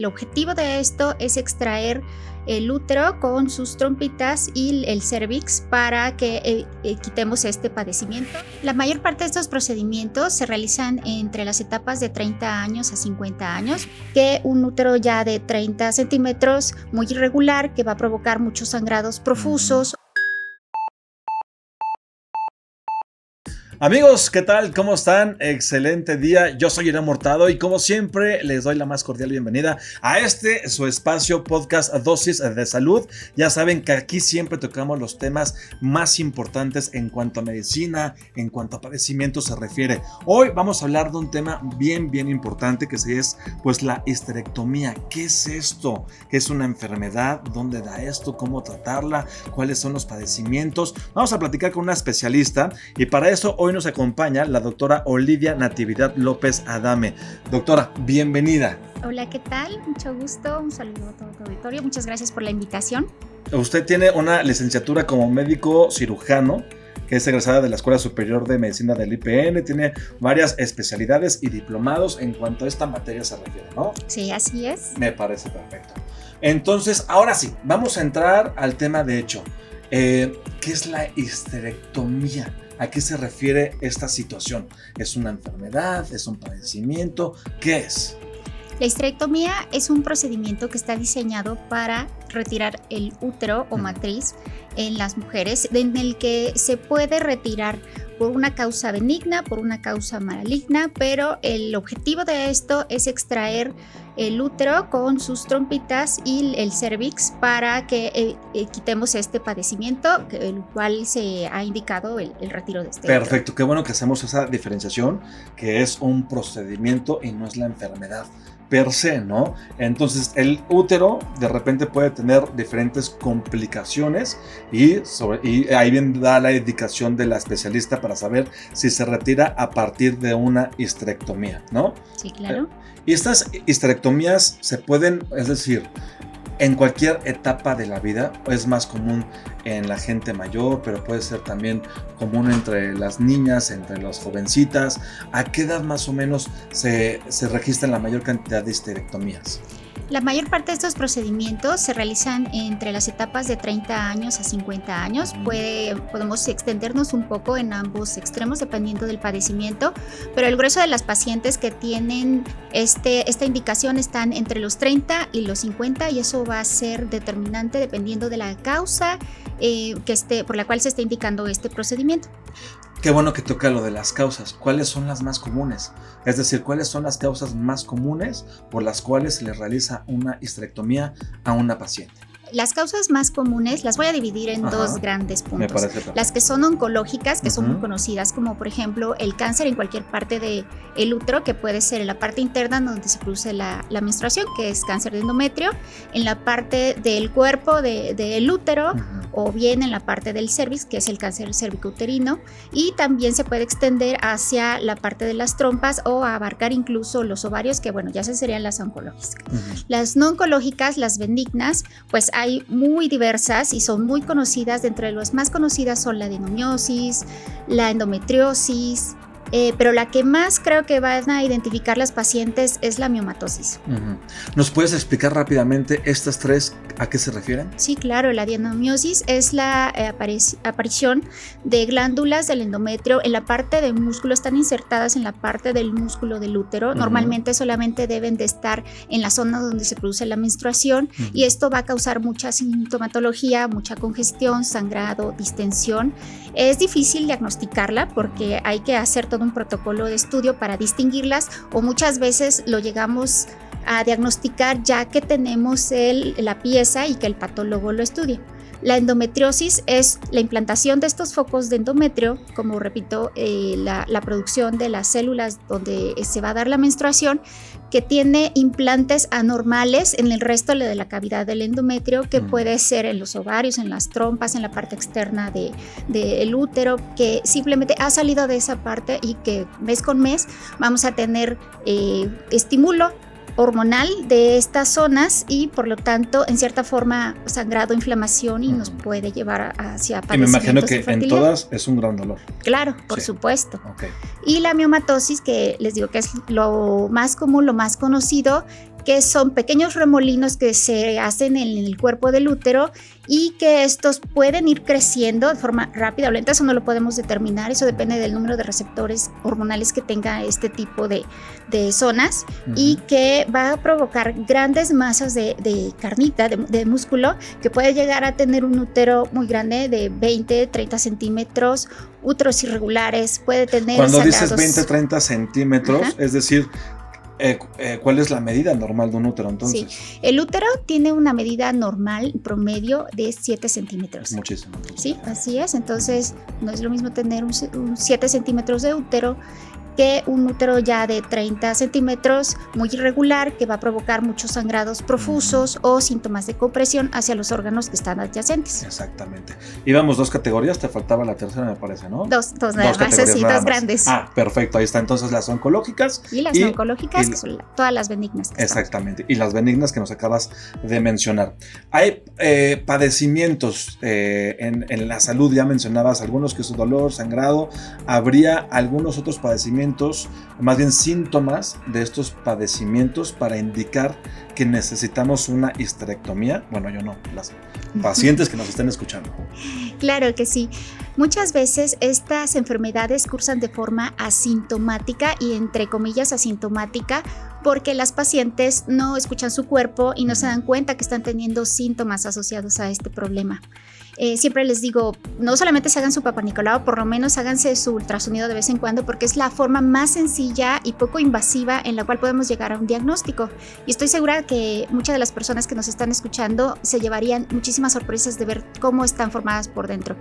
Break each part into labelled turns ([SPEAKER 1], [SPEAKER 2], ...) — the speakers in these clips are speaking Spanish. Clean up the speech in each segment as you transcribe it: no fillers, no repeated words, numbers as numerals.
[SPEAKER 1] El objetivo de esto es extraer el útero con sus trompitas y el cérvix para que quitemos este padecimiento. La mayor parte de estos procedimientos se realizan entre las etapas de 30 años a 50 años, que un útero ya de 30 centímetros muy irregular que va a provocar muchos sangrados profusos.
[SPEAKER 2] Amigos, ¿qué tal? ¿Cómo están? Excelente día. Yo soy Irán Mortado y como siempre les doy la más cordial bienvenida a su espacio podcast Dosis de Salud. Ya saben que aquí siempre tocamos los temas más importantes en cuanto a medicina, en cuanto a padecimientos se refiere. Hoy vamos a hablar de un tema bien importante que es pues la histerectomía. ¿Qué es esto? ¿Qué es una enfermedad? ¿Dónde da esto? ¿Cómo tratarla? ¿Cuáles son los padecimientos? Vamos a platicar con una especialista y para eso hoy nos acompaña la doctora Olivia Natividad López Adame. Doctora, bienvenida.
[SPEAKER 1] Hola, ¿qué tal? Mucho gusto, un saludo a todo tu auditorio. Muchas gracias por la invitación.
[SPEAKER 2] Usted tiene una licenciatura como médico cirujano, que es egresada de la Escuela Superior de Medicina del IPN, tiene varias especialidades y diplomados en cuanto a esta materia se refiere, ¿no?
[SPEAKER 1] Sí, así es.
[SPEAKER 2] Me parece perfecto. Entonces, ahora sí, vamos a entrar al tema de hecho. ¿Qué es la histerectomía? ¿A qué se refiere esta situación? ¿Es una enfermedad? ¿Es un padecimiento? ¿Qué es?
[SPEAKER 1] La histerectomía es un procedimiento que está diseñado para retirar el útero o matriz en las mujeres, en el que se puede retirar por una causa benigna, por una causa maligna, pero el objetivo de esto es extraer el útero con sus trompitas y el cérvix para que quitemos este padecimiento, el cual se ha indicado el retiro de este
[SPEAKER 2] Perfecto, qué bueno que hacemos esa diferenciación, que es un procedimiento y no es la enfermedad per se, ¿no? Entonces el útero de repente puede tener diferentes complicaciones y ahí bien da la indicación de la especialista para saber si se retira a partir de una histerectomía, ¿no?
[SPEAKER 1] Sí, claro.
[SPEAKER 2] Y estas histerectomías se pueden, es decir, en cualquier etapa de la vida, es más común en la gente mayor, pero puede ser también común entre las niñas, entre las jovencitas. ¿A qué edad más o menos se registran la mayor cantidad de histerectomías?
[SPEAKER 1] La mayor parte de estos procedimientos se realizan entre las etapas de 30 años a 50 años. Podemos extendernos un poco en ambos extremos dependiendo del padecimiento, pero el grueso de las pacientes que tienen esta indicación están entre los 30 y los 50 y eso va a ser determinante dependiendo de la causa por la cual se está indicando este procedimiento.
[SPEAKER 2] Qué bueno que toca lo de las causas. ¿Cuáles son las más comunes? Es decir, ¿cuáles son las causas más comunes por las cuales se le realiza una histerectomía a una paciente?
[SPEAKER 1] Las causas más comunes las voy a dividir en dos grandes puntos.
[SPEAKER 2] Me parece perfecto.
[SPEAKER 1] Las que son oncológicas, que son muy conocidas, como por ejemplo el cáncer en cualquier parte del útero, que puede ser en la parte interna donde se produce la menstruación, que es cáncer de endometrio, en la parte del cuerpo del útero, o bien en la parte del cervix, que es el cáncer cervicouterino, y también se puede extender hacia la parte de las trompas o abarcar incluso los ovarios, que bueno, ya esas serían las oncológicas. Las no oncológicas, las benignas, pues hay muy diversas y son muy conocidas. Dentro de las más conocidas son la adenomiosis, la endometriosis, pero la que más creo que van a identificar las pacientes es la miomatosis.
[SPEAKER 2] ¿Nos puedes explicar rápidamente estas tres a qué se refieren?
[SPEAKER 1] Sí, claro, la adenomiosis es la aparición de glándulas del endometrio en la parte del músculo, están insertadas en la parte del músculo del útero. Normalmente solamente deben de estar en la zona donde se produce la menstruación y esto va a causar mucha sintomatología, mucha congestión, sangrado, distensión. Es difícil diagnosticarla porque hay que hacer todo un protocolo de estudio para distinguirlas o muchas veces lo llegamos a diagnosticar ya que tenemos la pieza y que el patólogo lo estudie. La endometriosis es la implantación de estos focos de endometrio, como repito, la producción de las células donde se va a dar la menstruación, que tiene implantes anormales en el resto de la cavidad del endometrio, que puede ser en los ovarios, en las trompas, en la parte externa del útero, que simplemente ha salido de esa parte y que mes con mes vamos a tener estímulo hormonal de estas zonas y por lo tanto en cierta forma sangrado, inflamación y nos puede llevar hacia padecimientos.
[SPEAKER 2] Y me imagino que en todas es un gran dolor.
[SPEAKER 1] Claro, por supuesto.
[SPEAKER 2] Okay.
[SPEAKER 1] Y la miomatosis, que les digo que es lo más común, lo más conocido, que son pequeños remolinos que se hacen en el cuerpo del útero y que estos pueden ir creciendo de forma rápida o lenta. Eso no lo podemos determinar, eso depende del número de receptores hormonales que tenga este tipo de zonas, y que va a provocar grandes masas de carnita, de músculo, que puede llegar a tener un útero muy grande de 20, 30 centímetros, úteros irregulares, puede tener
[SPEAKER 2] Cuando
[SPEAKER 1] sangrados.
[SPEAKER 2] dices 20, 30 centímetros,
[SPEAKER 1] Ajá.
[SPEAKER 2] es decir, ¿cuál es la medida normal de un útero entonces?
[SPEAKER 1] Sí, el útero tiene una medida normal promedio de 7 centímetros.
[SPEAKER 2] Es muchísimo. Entonces.
[SPEAKER 1] Sí, así es. Entonces, no es lo mismo tener un 7 centímetros de útero que un útero ya de 30 centímetros muy irregular, que va a provocar muchos sangrados profusos o síntomas de compresión hacia los órganos que están adyacentes.
[SPEAKER 2] Exactamente. Íbamos 2 categorías, te faltaba la tercera, me parece, ¿no?
[SPEAKER 1] Dos nada más, sí,
[SPEAKER 2] nada
[SPEAKER 1] dos
[SPEAKER 2] más.
[SPEAKER 1] grandes.
[SPEAKER 2] Perfecto, ahí está. Entonces las oncológicas.
[SPEAKER 1] Y las no oncológicas, que son todas las benignas.
[SPEAKER 2] Exactamente, y las benignas que nos acabas de mencionar. Hay padecimientos en la salud, ya mencionabas algunos, que es dolor, sangrado. ¿Habría algunos otros padecimientos, más bien síntomas de estos padecimientos para indicar que necesitamos una histerectomía? Bueno, yo no, las pacientes que nos estén escuchando.
[SPEAKER 1] Claro que sí. Muchas veces estas enfermedades cursan de forma asintomática, y entre comillas asintomática, porque las pacientes no escuchan su cuerpo y no se dan cuenta que están teniendo síntomas asociados a este problema. Siempre les digo, no solamente se hagan su Papá Nicolau, por lo menos háganse su ultrasonido de vez en cuando, porque es la forma más sencilla y poco invasiva en la cual podemos llegar a un diagnóstico. Y estoy segura que muchas de las personas que nos están escuchando se llevarían muchísimas sorpresas de ver cómo están formadas por dentro.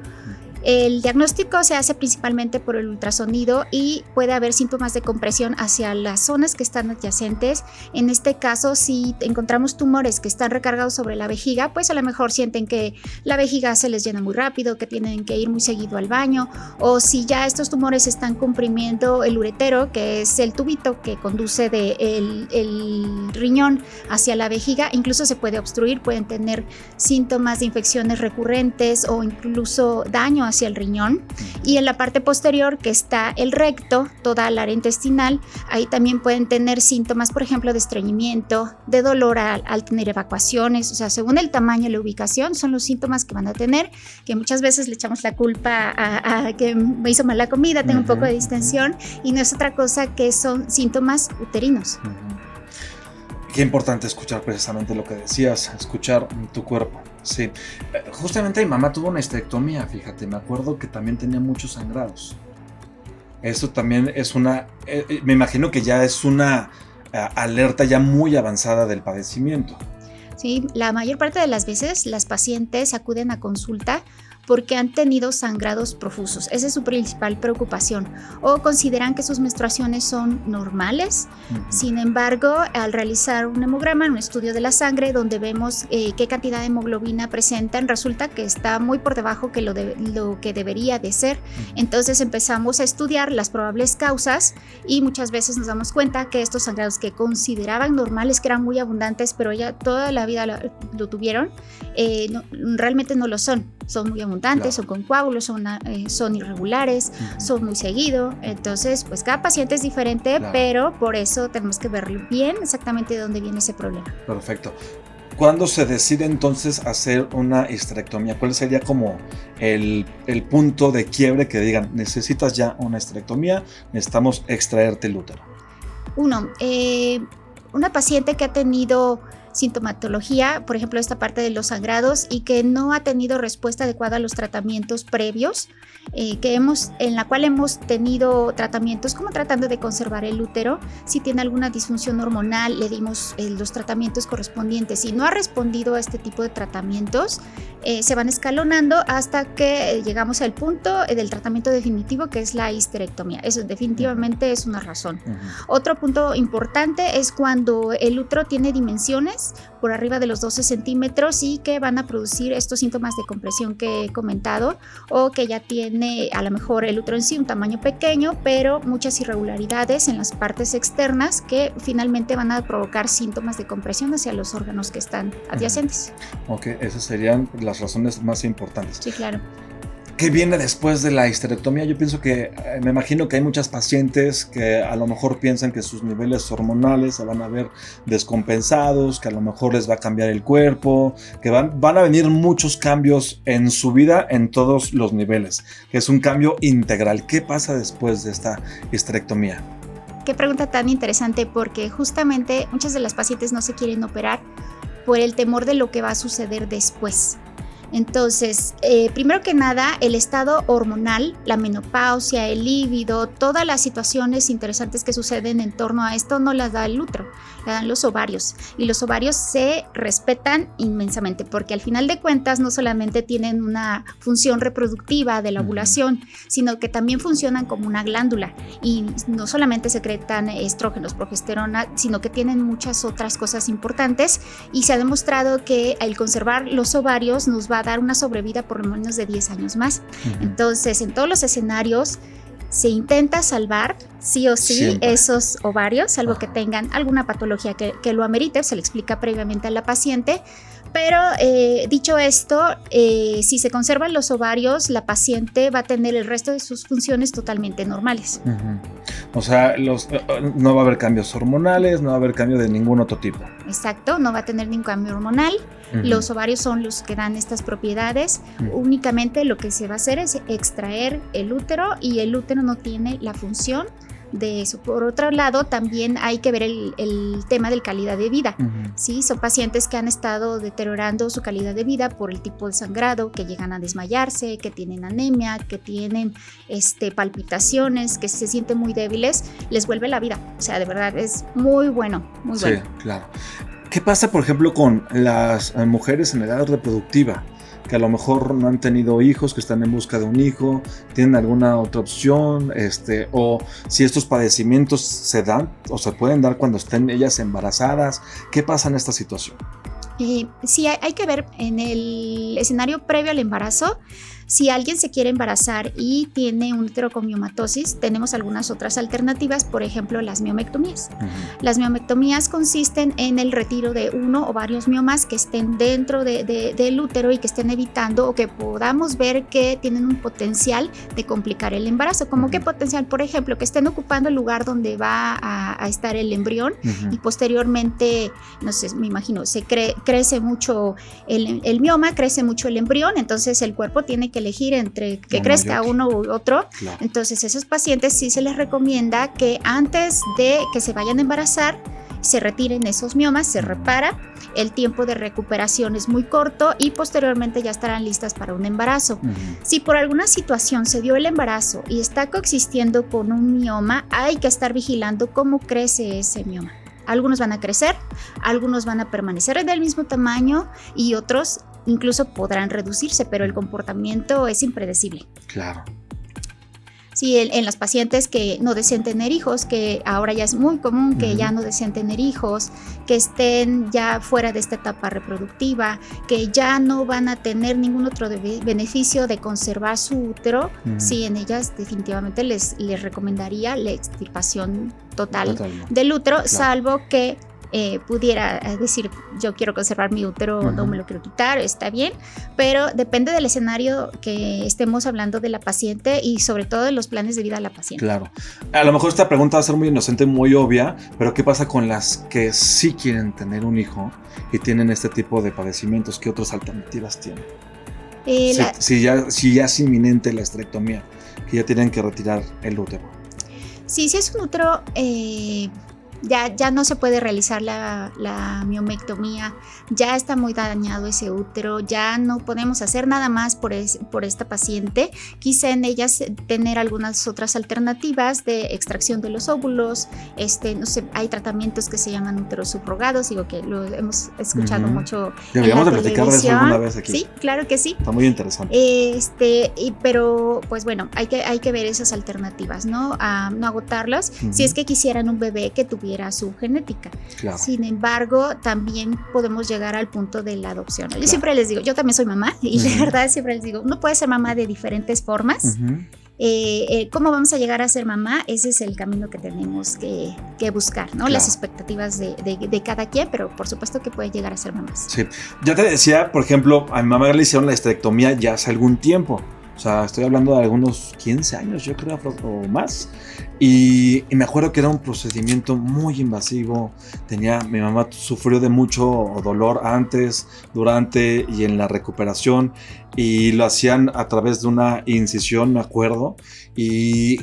[SPEAKER 1] El diagnóstico se hace principalmente por el ultrasonido y puede haber síntomas de compresión hacia las zonas que están adyacentes. En este caso, si encontramos tumores que están recargados sobre la vejiga, pues a lo mejor sienten que la vejiga se les llena muy rápido, que tienen que ir muy seguido al baño, o si ya estos tumores están comprimiendo el uretero, que es el tubito que conduce el riñón hacia la vejiga, incluso se puede obstruir, pueden tener síntomas de infecciones recurrentes o incluso daño hacia el riñón. Y en la parte posterior, que está el recto, toda la área intestinal, ahí también pueden tener síntomas, por ejemplo, de estreñimiento, de dolor al tener evacuaciones. O sea, según el tamaño y la ubicación, son los síntomas que van a tener, que muchas veces le echamos la culpa a que me hizo mal la comida, tengo un poco de distensión, y no es otra cosa que son síntomas uterinos.
[SPEAKER 2] Qué importante escuchar precisamente lo que decías, escuchar tu cuerpo. Sí, justamente mi mamá tuvo una histerectomía, fíjate, me acuerdo que también tenía muchos sangrados. Esto también es me imagino que ya es una alerta ya muy avanzada del padecimiento.
[SPEAKER 1] Sí, la mayor parte de las veces las pacientes acuden a consulta porque han tenido sangrados profusos. Esa es su principal preocupación. O consideran que sus menstruaciones son normales. Sin embargo, al realizar un hemograma, un estudio de la sangre, donde vemos qué cantidad de hemoglobina presentan, resulta que está muy por debajo que lo que debería de ser. Entonces empezamos a estudiar las probables causas y muchas veces nos damos cuenta que estos sangrados que consideraban normales, que eran muy abundantes, pero ya toda la vida lo tuvieron, realmente no lo son. Son muy abundantes, son con coágulos, son irregulares, son muy seguido. Entonces, pues cada paciente es diferente, pero por eso tenemos que ver bien exactamente de dónde viene ese problema.
[SPEAKER 2] Perfecto. ¿Cuándo se decide entonces hacer una histerectomía? ¿Cuál sería como el punto de quiebre que digan, necesitas ya una histerectomía, necesitamos extraerte el útero?
[SPEAKER 1] Una paciente que ha tenido sintomatología, por ejemplo, esta parte de los sangrados, y que no ha tenido respuesta adecuada a los tratamientos previos, en la cual hemos tenido tratamientos como tratando de conservar el útero. Si tiene alguna disfunción hormonal, le dimos los tratamientos correspondientes. Si no ha respondido a este tipo de tratamientos, se van escalonando hasta que llegamos al punto del tratamiento definitivo, que es la histerectomía. Eso definitivamente es una razón. Otro punto importante es cuando el útero tiene dimensiones por arriba de los 12 centímetros y que van a producir estos síntomas de compresión que he comentado, o que ya tiene a lo mejor el útero en sí un tamaño pequeño, pero muchas irregularidades en las partes externas que finalmente van a provocar síntomas de compresión hacia los órganos que están adyacentes.
[SPEAKER 2] Ok, esas serían las razones más importantes.
[SPEAKER 1] Sí, claro.
[SPEAKER 2] ¿Qué viene después de la histerectomía? Yo pienso que, me imagino que hay muchas pacientes que a lo mejor piensan que sus niveles hormonales se van a ver descompensados, que a lo mejor les va a cambiar el cuerpo, que van a venir muchos cambios en su vida en todos los niveles, que es un cambio integral. ¿Qué pasa después de esta histerectomía?
[SPEAKER 1] Qué pregunta tan interesante, porque justamente muchas de las pacientes no se quieren operar por el temor de lo que va a suceder después. Entonces, primero que nada, el estado hormonal, la menopausia, el líbido, todas las situaciones interesantes que suceden en torno a esto no las da el útero, la dan los ovarios. Y los ovarios se respetan inmensamente porque al final de cuentas no solamente tienen una función reproductiva de la ovulación, sino que también funcionan como una glándula y no solamente secretan estrógenos, progesterona, sino que tienen muchas otras cosas importantes, y se ha demostrado que al conservar los ovarios nos va a dar una sobrevida por lo menos de 10 años más. Entonces, en todos los escenarios se intenta salvar sí o sí siempre esos ovarios, salvo que tengan alguna patología que lo amerite, se le explica previamente a la paciente. Pero dicho esto, si se conservan los ovarios, la paciente va a tener el resto de sus funciones totalmente normales.
[SPEAKER 2] O sea, no va a haber cambios hormonales, no va a haber cambio de ningún otro tipo.
[SPEAKER 1] Exacto, no va a tener ningún cambio hormonal. Los ovarios son los que dan estas propiedades. Únicamente lo que se va a hacer es extraer el útero, y el útero no tiene la función de eso. Por otro lado, también hay que ver el tema de calidad de vida. ¿Sí? Son pacientes que han estado deteriorando su calidad de vida por el tipo de sangrado, que llegan a desmayarse, que tienen anemia, que tienen palpitaciones, que se sienten muy débiles, les vuelve la vida. O sea, de verdad es muy bueno, muy bueno.
[SPEAKER 2] Sí, claro. ¿Qué pasa, por ejemplo, con las mujeres en edad reproductiva, que a lo mejor no han tenido hijos, que están en busca de un hijo, tienen alguna otra opción, o si estos padecimientos se dan o se pueden dar cuando estén ellas embarazadas? ¿Qué pasa en esta situación?
[SPEAKER 1] Sí, hay que ver en el escenario previo al embarazo. Si alguien se quiere embarazar y tiene un útero con miomatosis, tenemos algunas otras alternativas, por ejemplo, las miomectomías. Las miomectomías consisten en el retiro de uno o varios miomas que estén dentro del útero y que estén evitando, o que podamos ver que tienen un potencial de complicar el embarazo. ¿Cómo qué potencial? Por ejemplo, que estén ocupando el lugar donde va a estar el embrión, y posteriormente, no sé, me imagino, se crece mucho el mioma, crece mucho el embrión, entonces el cuerpo tiene que elegir entre que crezca uno u otro. Claro. Entonces, esos pacientes sí se les recomienda que antes de que se vayan a embarazar, se retiren esos miomas, se repara. El tiempo de recuperación es muy corto y posteriormente ya estarán listas para un embarazo. Si por alguna situación se dio el embarazo y está coexistiendo con un mioma, hay que estar vigilando cómo crece ese mioma. Algunos van a crecer, algunos van a permanecer del mismo tamaño y otros incluso podrán reducirse, pero el comportamiento es impredecible.
[SPEAKER 2] Claro.
[SPEAKER 1] Sí, en las pacientes que no desean tener hijos, que ahora ya es muy común que ya no desean tener hijos, que estén ya fuera de esta etapa reproductiva, que ya no van a tener ningún otro beneficio de conservar su útero, sí, en ellas definitivamente les recomendaría la extirpación total del útero, claro, salvo que pudiera decir, yo quiero conservar mi útero, no me lo quiero quitar, está bien, pero depende del escenario que estemos hablando de la paciente y sobre todo de los planes de vida de la paciente.
[SPEAKER 2] Claro. A lo mejor esta pregunta va a ser muy inocente, muy obvia, pero ¿qué pasa con las que sí quieren tener un hijo y tienen este tipo de padecimientos? ¿Qué otras alternativas tienen? Si ya es inminente la histerectomía, que ya tienen que retirar el útero.
[SPEAKER 1] Sí, si es un útero, ya no se puede realizar la miomectomía, ya está muy dañado ese útero, ya no podemos hacer nada más por esta paciente. Quizá en ellas tener algunas otras alternativas de extracción de los óvulos, no sé, hay tratamientos que se llaman úteros subrogados, digo que lo hemos escuchado mucho.
[SPEAKER 2] Deberíamos de platicar de eso alguna vez aquí.
[SPEAKER 1] Sí, claro que sí.
[SPEAKER 2] Está muy interesante.
[SPEAKER 1] Pero pues bueno, hay que ver esas alternativas, ¿no? No agotarlas. Si es que quisieran un bebé que tuviera su genética. Claro. Sin embargo, también podemos llegar al punto de la adopción. Yo siempre les digo, yo también soy mamá y de verdad siempre les digo, uno puede ser mamá de diferentes formas. ¿Cómo vamos a llegar a ser mamá? Ese es el camino que tenemos que buscar, ¿no? Claro. Las expectativas de cada quien, pero por supuesto que puede llegar a ser mamás.
[SPEAKER 2] Sí. Yo te decía, por ejemplo, a mi mamá le hicieron la histerectomía ya hace algún tiempo. O sea, estoy hablando de algunos 15 años, yo creo, o más. Y me acuerdo que era un procedimiento muy invasivo. Mi mamá sufrió de mucho dolor antes, durante y en la recuperación. Y lo hacían a través de una incisión, me acuerdo. Y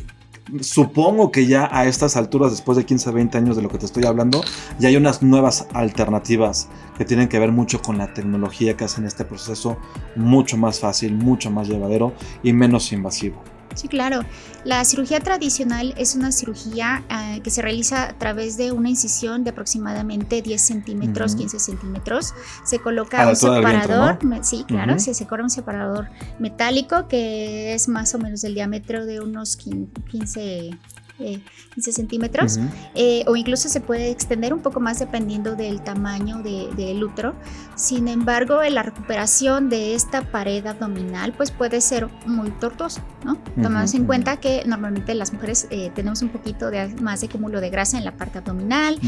[SPEAKER 2] supongo que ya a estas alturas, después de 15 a 20 años de lo que te estoy hablando, ya hay unas nuevas alternativas que tienen que ver mucho con la tecnología, que hacen este proceso mucho más fácil, mucho más llevadero y menos invasivo.
[SPEAKER 1] Sí, claro. La cirugía tradicional es una cirugía que se realiza a través de una incisión de aproximadamente 10 centímetros, 15 centímetros. Se coloca un separador, vientre, ¿no? Sí, claro, se coloca un separador metálico que es más o menos del diámetro de unos 15 centímetros, o incluso se puede extender un poco más dependiendo del tamaño del útero. Sin embargo, la recuperación de esta pared abdominal pues puede ser muy tortuosa, ¿no? Tomando en cuenta que normalmente las mujeres tenemos un poquito más de cúmulo de grasa en la parte abdominal,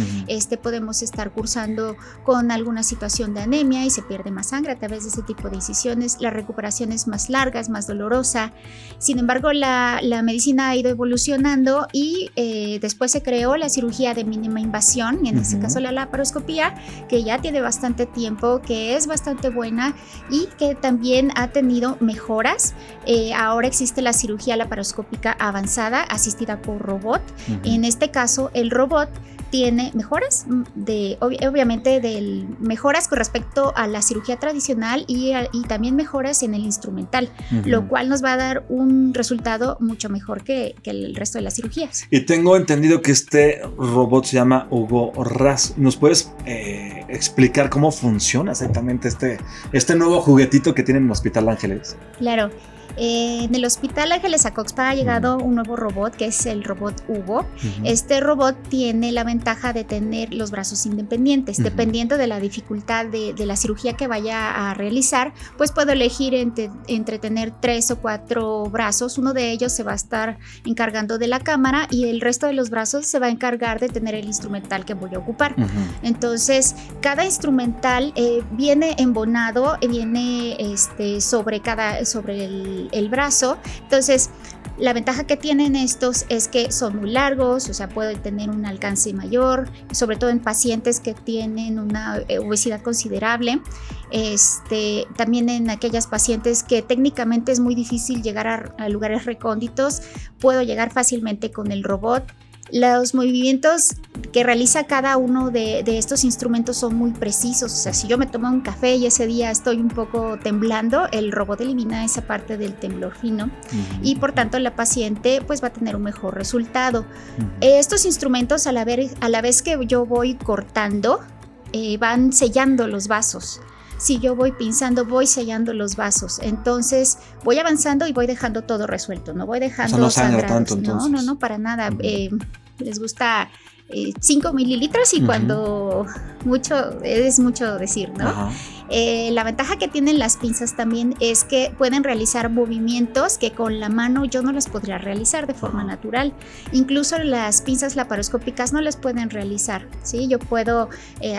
[SPEAKER 1] podemos estar cursando con alguna situación de anemia y se pierde más sangre a través de ese tipo de incisiones. La recuperación es más larga, es más dolorosa. Sin embargo, la medicina ha ido evolucionando y después se creó la cirugía de mínima invasión, en este caso la laparoscopía, que ya tiene bastante tiempo, que es bastante buena y que también ha tenido mejoras. Ahora existe la cirugía laparoscópica avanzada asistida por robot. En este caso, el robot tiene mejoras, obviamente mejoras con respecto a la cirugía tradicional y también mejoras en el instrumental, lo cual nos va a dar un resultado mucho mejor que el resto de las cirugías.
[SPEAKER 2] Y tengo entendido que este robot se llama Hugo Ras. ¿Nos puedes explicar cómo funciona exactamente este nuevo juguetito que tiene en el Hospital Ángeles?
[SPEAKER 1] Claro. En el Hospital Ángeles Acoxpa ha llegado un nuevo robot que es el robot Hugo. Este robot tiene la ventaja de tener los brazos independientes. Dependiendo de la dificultad de la cirugía que vaya a realizar, pues puedo elegir entre tener 3 o 4 brazos. Uno de ellos se va a estar encargando de la cámara y el resto de los brazos se va a encargar de tener el instrumental que voy a ocupar. Entonces, cada instrumental viene embonado, viene sobre el brazo. Entonces, la ventaja que tienen estos es que son muy largos, o sea, pueden tener un alcance mayor, sobre todo en pacientes que tienen una obesidad considerable. También en aquellas pacientes que técnicamente es muy difícil llegar a lugares recónditos, puedo llegar fácilmente con el robot. Los movimientos que realiza cada uno de estos instrumentos son muy precisos. O sea, si yo me tomo un café y ese día estoy un poco temblando, el robot elimina esa parte del temblor fino y por tanto la paciente pues va a tener un mejor resultado. Estos instrumentos a la vez que yo voy cortando, van sellando los vasos. Si yo voy pinzando, voy sellando los vasos. Entonces voy avanzando y voy dejando todo resuelto. No voy dejando
[SPEAKER 2] no sangra tanto, entonces.
[SPEAKER 1] No, para nada. Les gusta 5 mililitros y cuando mucho, es mucho decir, ¿no? La ventaja que tienen las pinzas también es que pueden realizar movimientos que con la mano yo no los podría realizar de forma natural. Incluso las pinzas laparoscópicas no las pueden realizar, ¿sí? Yo puedo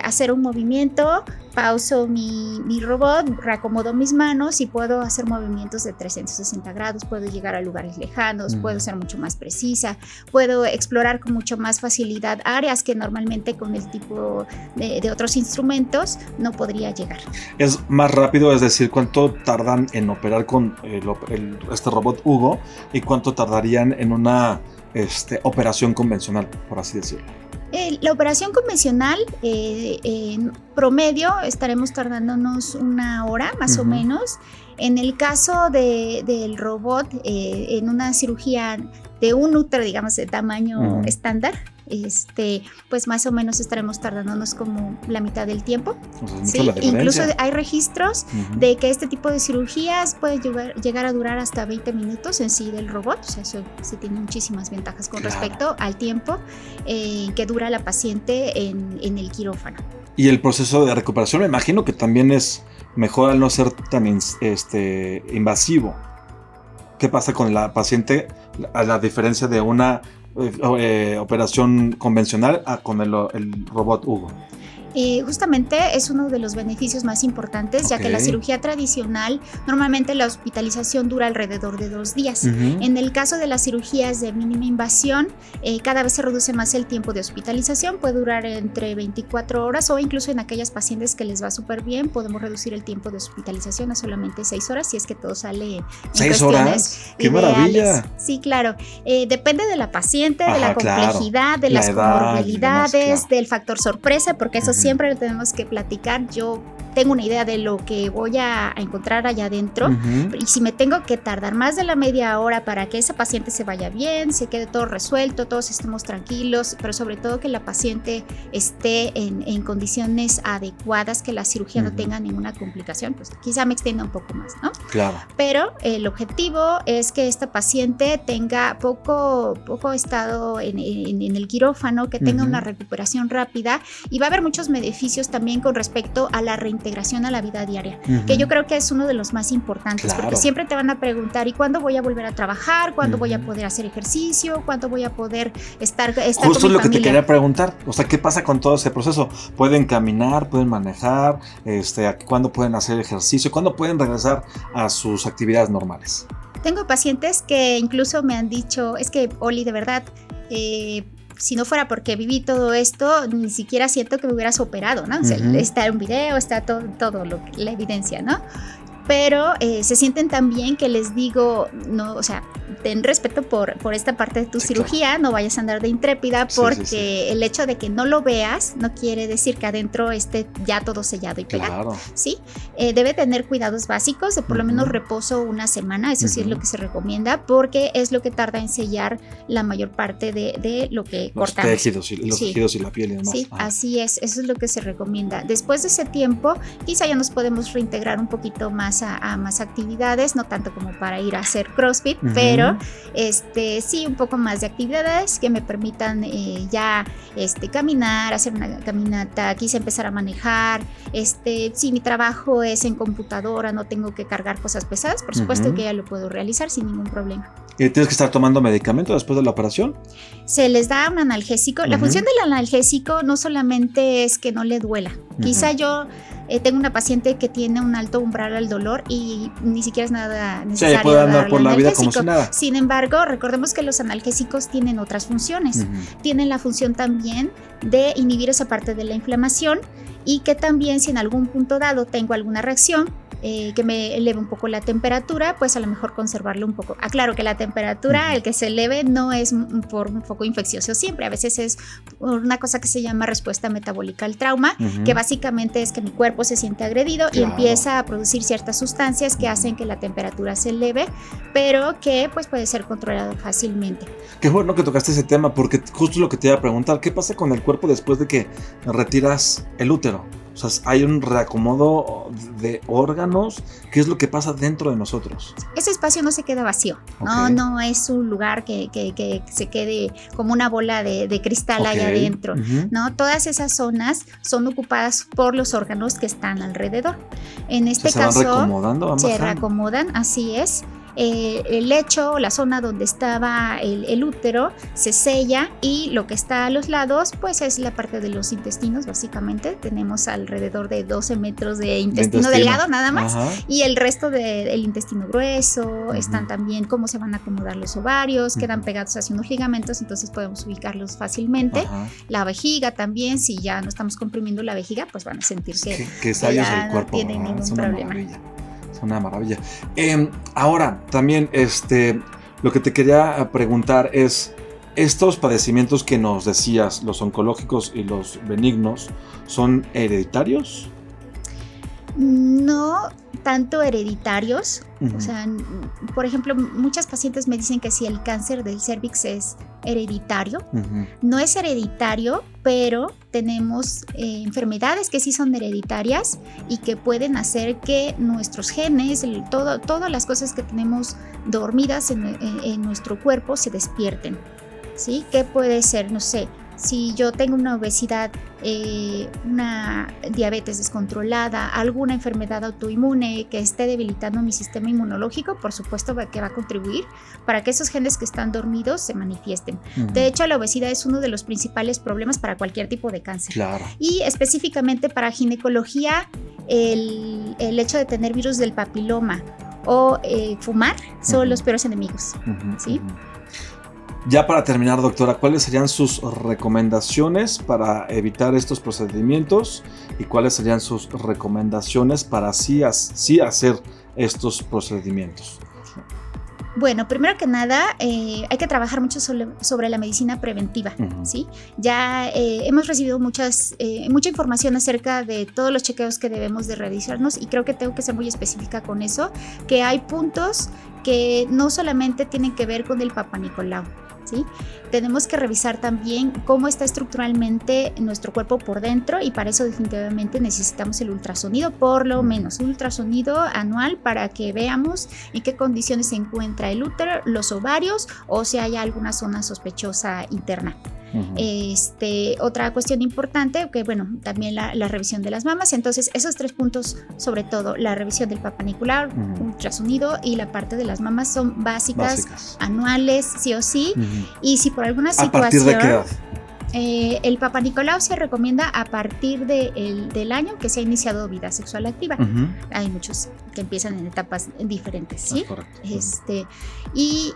[SPEAKER 1] hacer un movimiento, pauso mi robot, reacomodo mis manos y puedo hacer movimientos de 360 grados, puedo llegar a lugares lejanos, puedo ser mucho más precisa, puedo explorar con mucho más facilidad áreas que normalmente con el tipo de otros instrumentos no podría llegar.
[SPEAKER 2] Es más rápido, es decir, ¿cuánto tardan en operar con este robot Hugo y cuánto tardarían en una operación convencional, por así decirlo?
[SPEAKER 1] La operación convencional, en promedio, estaremos tardándonos 1 hora más o menos. En el caso del robot, en una cirugía de un útero, digamos, de tamaño estándar, pues más o menos estaremos tardándonos como la mitad del tiempo. ¿Sí? Incluso hay registros de que este tipo de cirugías puede llegar a durar hasta 20 minutos en sí del robot. O sea, eso sí tiene muchísimas ventajas con respecto al tiempo que dura la paciente en el quirófano.
[SPEAKER 2] Y el proceso de recuperación, me imagino que también es mejor al no ser tan invasivo. ¿Qué pasa con la paciente a la diferencia de una operación convencional con el robot Hugo?
[SPEAKER 1] Justamente es uno de los beneficios más importantes, ya que la cirugía tradicional, normalmente la hospitalización dura alrededor de 2 días. En el caso de las cirugías de mínima invasión, cada vez se reduce más el tiempo de hospitalización, puede durar entre 24 horas o incluso en aquellas pacientes que les va súper bien, podemos reducir el tiempo de hospitalización a solamente 6 horas si es que todo sale en
[SPEAKER 2] 6 horas, ¡qué maravilla!
[SPEAKER 1] Sí, claro, depende de la paciente, de la complejidad, de las comorbilidades, del factor sorpresa, porque eso siempre lo tenemos que platicar. Yo tengo una idea de lo que voy a encontrar allá adentro y si me tengo que tardar más de la media hora para que esa paciente se vaya bien, se quede todo resuelto, todos estemos tranquilos, pero sobre todo que la paciente esté en condiciones adecuadas, que la cirugía no tenga ninguna complicación, pues quizá me extienda un poco más, ¿no?
[SPEAKER 2] Claro.
[SPEAKER 1] Pero el objetivo es que esta paciente tenga poco estado en el quirófano, que tenga una recuperación rápida, y va a haber muchos beneficios también con respecto a la reintegración a la vida diaria, que yo creo que es uno de los más importantes, porque siempre te van a preguntar, ¿y cuándo voy a volver a trabajar? ¿Cuándo voy a poder hacer ejercicio? ¿Cuándo voy a poder estar
[SPEAKER 2] justo
[SPEAKER 1] con mi
[SPEAKER 2] lo que
[SPEAKER 1] familia?
[SPEAKER 2] te quería preguntar, o sea, ¿qué pasa con todo ese proceso? ¿Pueden caminar? ¿Pueden manejar? ¿Cuándo pueden hacer ejercicio? ¿Cuándo pueden regresar a sus actividades normales?
[SPEAKER 1] Tengo pacientes que incluso me han dicho, es que Oli, de verdad, si no fuera porque viví todo esto, ni siquiera siento que me hubieras operado, ¿no? O sea, está un video, está todo la evidencia, ¿no? Pero se sienten tan bien que les digo, no, o sea, ten respeto por esta parte de tu cirugía, claro. No vayas a andar de intrépida porque el hecho de que no lo veas no quiere decir que adentro esté ya todo sellado y pegado. Claro. ¿Sí? Debe tener cuidados básicos, de por lo menos reposo una semana, eso sí es lo que se recomienda, porque es lo que tarda en sellar la mayor parte de lo que cortamos.
[SPEAKER 2] Los tejidos y la piel y demás.
[SPEAKER 1] Sí, así es, eso es lo que se recomienda. Después de ese tiempo, quizá ya nos podemos reintegrar un poquito más a más actividades, no tanto como para ir a hacer CrossFit, pero sí un poco más de actividades que me permitan ya caminar, hacer una caminata, quizá empezar a manejar, si mi trabajo es en computadora, no tengo que cargar cosas pesadas, por supuesto que ya lo puedo realizar sin ningún problema.
[SPEAKER 2] ¿Y tienes que estar tomando medicamento después de la operación?
[SPEAKER 1] Se les da un analgésico. La función del analgésico no solamente es que no le duela. Quizá yo tengo una paciente que tiene un alto umbral al dolor y ni siquiera es nada necesario.
[SPEAKER 2] Sí, puede andar por la vida como si nada.
[SPEAKER 1] Sin embargo, recordemos que los analgésicos tienen otras funciones. Tienen la función también de inhibir esa parte de la inflamación y que también si en algún punto dado tengo alguna reacción, que me eleve un poco la temperatura, pues a lo mejor conservarlo un poco. Aclaro que la temperatura, el que se eleve no es por un foco infeccioso siempre, a veces es una cosa que se llama respuesta metabólica al trauma, que básicamente es que mi cuerpo se siente agredido y empieza a producir ciertas sustancias que hacen que la temperatura se eleve, pero que pues puede ser controlado fácilmente.
[SPEAKER 2] Qué bueno que tocaste ese tema, porque justo lo que te iba a preguntar, ¿qué pasa con el cuerpo después de que retiras el útero? O sea, hay un reacomodo de órganos. ¿Qué es lo que pasa dentro de nosotros?
[SPEAKER 1] Ese espacio no se queda vacío. No es un lugar que se quede como una bola de cristal ahí adentro. ¿No? Todas esas zonas son ocupadas por los órganos que están alrededor. En este caso,
[SPEAKER 2] se van reacomodando,
[SPEAKER 1] se reacomodan, así es. El lecho o la zona donde estaba el útero se sella y lo que está a los lados pues es la parte de los intestinos. Básicamente tenemos alrededor de 12 metros de intestino delgado nada más. Y el resto del intestino grueso. Están también cómo se van a acomodar los ovarios, quedan pegados hacia unos ligamentos, entonces podemos ubicarlos fácilmente. La vejiga también, si ya no estamos comprimiendo la vejiga, pues van a sentir que ya no tienen ningún problema.
[SPEAKER 2] Una maravilla. Ahora, también lo que te quería preguntar es, estos padecimientos que nos decías, los oncológicos y los benignos, ¿son hereditarios?
[SPEAKER 1] No tanto hereditarios. O sea, por ejemplo, muchas pacientes me dicen que si el cáncer del cérvix es hereditario. No es hereditario, pero tenemos enfermedades que sí son hereditarias y que pueden hacer que nuestros genes, todas las cosas que tenemos dormidas en nuestro cuerpo se despierten. ¿Sí? ¿Qué puede ser? No sé, Si yo tengo una obesidad, una diabetes descontrolada, alguna enfermedad autoinmune que esté debilitando mi sistema inmunológico, por supuesto que va a contribuir para que esos genes que están dormidos se manifiesten. De hecho, la obesidad es uno de los principales problemas para cualquier tipo de cáncer.
[SPEAKER 2] Claro.
[SPEAKER 1] Y específicamente para ginecología, el hecho de tener virus del papiloma o fumar son los peores enemigos. ¿Sí?
[SPEAKER 2] Ya para terminar, doctora, ¿cuáles serían sus recomendaciones para evitar estos procedimientos y cuáles serían sus recomendaciones para sí hacer estos procedimientos?
[SPEAKER 1] Bueno, primero que nada, hay que trabajar mucho sobre la medicina preventiva, ¿sí? Ya hemos recibido mucha información acerca de todos los chequeos que debemos de realizarnos y creo que tengo que ser muy específica con eso, que hay puntos que no solamente tienen que ver con el Papá Nicolau, ¿sí? Tenemos que revisar también cómo está estructuralmente nuestro cuerpo por dentro y para eso definitivamente necesitamos el ultrasonido, por lo menos un ultrasonido anual para que veamos en qué condiciones se encuentra el útero, los ovarios o si hay alguna zona sospechosa interna. Otra cuestión importante, que bueno, también la revisión de las mamas. Entonces esos 3 puntos, sobre todo la revisión del Papá Nicolau, ultrasonido y la parte de las mamas son básicas. Anuales, sí o sí. Y si por alguna situación,
[SPEAKER 2] ¿a partir de qué edad?
[SPEAKER 1] El Papá Nicolau se recomienda a partir del año que se ha iniciado vida sexual activa. Hay muchos que empiezan en etapas diferentes, ¿sí? Y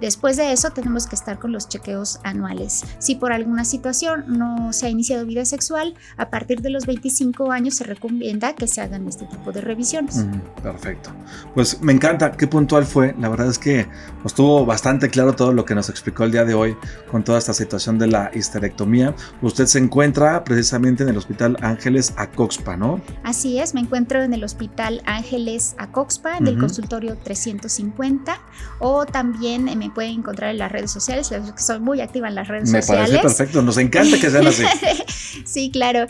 [SPEAKER 1] después de eso tenemos que estar con los chequeos anuales. Si por alguna situación no se ha iniciado vida sexual, a partir de los 25 años se recomienda que se hagan este tipo de revisiones.
[SPEAKER 2] Perfecto. Pues me encanta, qué puntual fue. La verdad es que estuvo bastante claro todo lo que nos explicó el día de hoy con toda esta situación de la histerectomía. Usted se encuentra precisamente en el Hospital Ángeles Acoxpa, ¿no?
[SPEAKER 1] Así es, me encuentro en el Hospital Ángeles Acoxpa, en el consultorio 350, o también me pueden encontrar en las redes sociales, que soy muy activa en las redes sociales.
[SPEAKER 2] Me parece perfecto, nos encanta que sean así.
[SPEAKER 1] Sí, claro.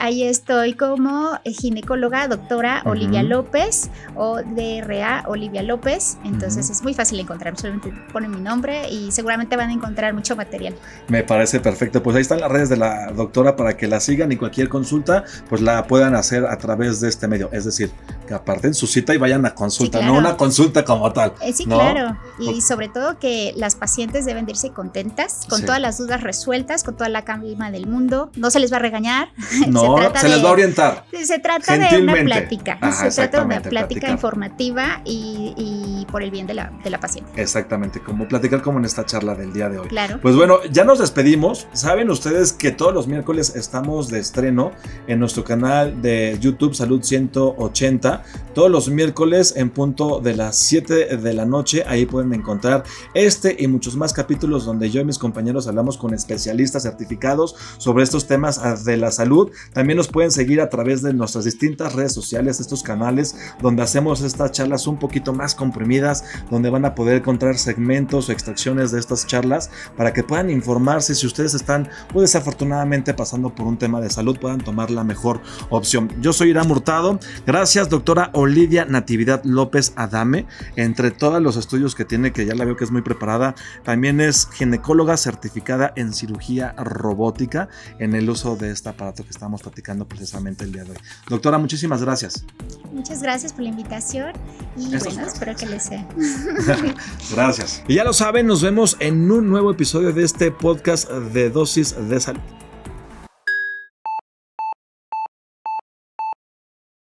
[SPEAKER 1] Ahí estoy como ginecóloga doctora Olivia López o DRA Olivia López. Entonces es muy fácil encontrar, solamente ponen mi nombre y seguramente van a encontrar mucho material.
[SPEAKER 2] Me parece perfecto. Pues ahí están las redes de la doctora para que la sigan y cualquier consulta pues la puedan hacer a través de este medio. Es decir, que aparten su cita y vayan a consulta, sí, claro. No una consulta como tal.
[SPEAKER 1] Sí,
[SPEAKER 2] ¿no?
[SPEAKER 1] Claro. Y sobre todo que las pacientes deben de irse contentas, con todas las dudas resueltas, con toda la calma del mundo. No se les va a regañar.
[SPEAKER 2] No, se les va a orientar.
[SPEAKER 1] Se trata de una plática. Se trata de una plática informativa y por el bien de la paciente.
[SPEAKER 2] Exactamente, como platicar como en esta charla del día de hoy.
[SPEAKER 1] Claro.
[SPEAKER 2] Pues bueno, ya nos despedimos. Saben ustedes que todos los miércoles estamos de estreno en nuestro canal de YouTube Salud 180. Todos los miércoles en punto de las 7 de la noche. Ahí pueden encontrar este y muchos más capítulos donde yo y mis compañeros hablamos con especialistas certificados sobre estos temas de la salud. También nos pueden seguir a través de nuestras distintas redes sociales, estos canales donde hacemos estas charlas un poquito más comprimidas, donde van a poder encontrar segmentos o extracciones de estas charlas para que puedan informarse. Si ustedes están pues desafortunadamente pasando por un tema de salud, puedan tomar la mejor opción. Yo soy Irán Hurtado. Gracias, doctora Olivia Natividad López Adame. Entre todos los estudios que tiene, que ya la veo que es muy preparada, también es ginecóloga certificada en cirugía robótica en el uso de este aparato que estamos platicando precisamente el día de hoy. Doctora, muchísimas gracias.
[SPEAKER 1] Muchas gracias por la invitación y espero que les sea.
[SPEAKER 2] Gracias. Y ya lo saben, nos vemos en un nuevo episodio de este podcast de Dosis de Salud.